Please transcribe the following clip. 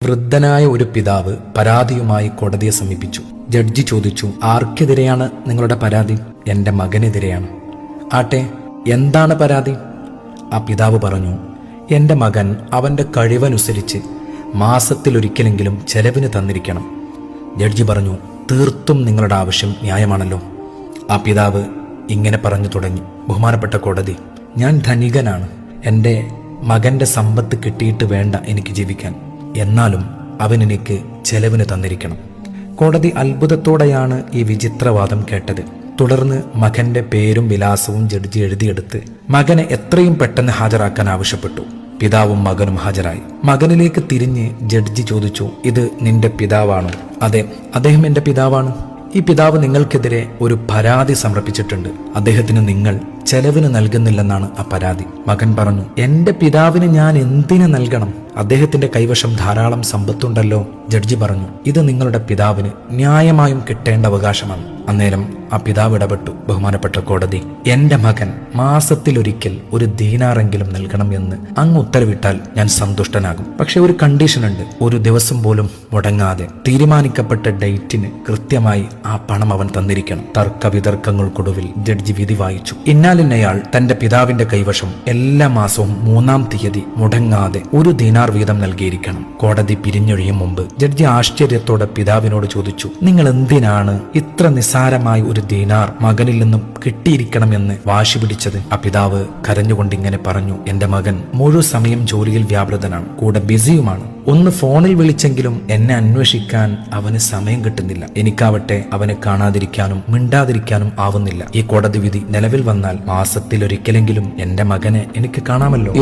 വൃദ്ധനായ ഒരു പിതാവ് പരാതിയുമായി കോടതിയെ സമീപിച്ചു. ജഡ്ജി ചോദിച്ചു, ആർക്കെതിരെയാണ് നിങ്ങളുടെ പരാതി? എൻ്റെ മകനെതിരെയാണ്. ആട്ടെ, എന്താണ് പരാതി? ആ പിതാവ് പറഞ്ഞു, എൻ്റെ മകൻ അവൻ്റെ കഴിവനുസരിച്ച് മാസത്തിലൊരിക്കലെങ്കിലും ചെലവിന് തന്നിരിക്കണം. ജഡ്ജി പറഞ്ഞു, തീർത്തും നിങ്ങളുടെ ആവശ്യം ന്യായമാണല്ലോ. ആ പിതാവ് ഇങ്ങനെ പറഞ്ഞു തുടങ്ങി, ബഹുമാനപ്പെട്ട കോടതി, ഞാൻ ധനികനാണ്. എൻ്റെ മകൻ്റെ സമ്പത്ത് കിട്ടിയിട്ട് വേണ്ട എനിക്ക് ജീവിക്കാൻ. എന്നാലും അവൻ എനിക്ക് ചെലവിന് തന്നിരിക്കണം. കോടതി അത്ഭുതത്തോടെയാണ് ഈ വിചിത്രവാദം കേട്ടത്. തുടർന്ന് മകന്റെ പേരും വിലാസവും ജഡ്ജി എഴുതിയെടുത്ത് മകനെ എത്രയും പെട്ടെന്ന് ഹാജരാക്കാൻ ആവശ്യപ്പെട്ടു. പിതാവും മകനും ഹാജരായി. മകനിലേക്ക് തിരിഞ്ഞ് ജഡ്ജി ചോദിച്ചു, ഇത് നിന്റെ പിതാവാണോ? അതെ, അദ്ദേഹം എൻ്റെ പിതാവാണ്. ഈ പിതാവ് നിങ്ങൾക്കെതിരെ ഒരു പരാതി സമർപ്പിച്ചിട്ടുണ്ട്. അദ്ദേഹത്തിന് നിങ്ങൾ ചെലവിന് നൽകുന്നില്ലെന്നാണ് ആ പരാതി. മകൻ പറഞ്ഞു, എൻ്റെ പിതാവിന് ഞാൻ എന്തിനു നൽകണം? അദ്ദേഹത്തിന്റെ കൈവശം ധാരാളം സമ്പത്തുണ്ടല്ലോ. ജഡ്ജി പറഞ്ഞു, ഇത് നിങ്ങളുടെ പിതാവിന് ന്യായമായും കിട്ടേണ്ട അവകാശമാണ്. അന്നേരം ആ പിതാവ് ഇടപെട്ടു, ബഹുമാനപ്പെട്ട കോടതി, എൻ്റെ മകൻ മാസത്തിലൊരിക്കൽ ഒരു ദീനാറെങ്കിലും നൽകണം എന്ന് അങ്ങ് ഉത്തരവിട്ടാൽ ഞാൻ സന്തുഷ്ടനാകും. പക്ഷെ ഒരു കണ്ടീഷനുണ്ട്. ഒരു ദിവസം പോലും മുടങ്ങാതെ തീരുമാനിക്കപ്പെട്ട ഡേറ്റിന് കൃത്യമായി ആ പണം അവൻ തന്നിരിക്കണം. തർക്ക വിതർക്കങ്ങൾക്കൊടുവിൽ ജഡ്ജി വിധി വായിച്ചു. ഇന്നാലിന്നയാൾ തന്റെ പിതാവിന്റെ കൈവശം എല്ലാ മാസവും 3-ാം തീയതി മുടങ്ങാതെ ഒരു ദീനാർ വീതം നൽകിയിരിക്കണം. കോടതി പിരിഞ്ഞൊഴിയും മുമ്പ് ജഡ്ജി ആശ്ചര്യത്തോടെ പിതാവിനോട് ചോദിച്ചു, നിങ്ങൾ എന്തിനാണ് ഇത്ര നിസ്സാരമായ ഒരു ദീനാർ മകനിൽ നിന്നും കിട്ടിയിരിക്കണമെന്ന് വാശി പിടിച്ചത്? ആ പിതാവ് കരഞ്ഞുകൊണ്ടിങ്ങനെ പറഞ്ഞു, എൻ്റെ മകൻ മുഴുവൻ സമയം ജോലിയിൽ വ്യാപൃതനാണ്, കൂടെ ബിസിയുമാണ്. ഒന്ന് ഫോണിൽ വിളിച്ചെങ്കിലും എന്നെ അന്വേഷിക്കാൻ അവന് സമയം കിട്ടുന്നില്ല. എനിക്കാവട്ടെ അവനെ കാണാതിരിക്കാനും മിണ്ടാതിരിക്കാനും ആവുന്നില്ല. ഈ കോടതി വിധി നിലവിൽ വന്നാൽ മാസത്തിലൊരിക്കലെങ്കിലും എൻ്റെ മകനെ എനിക്ക് കാണാമല്ലോ.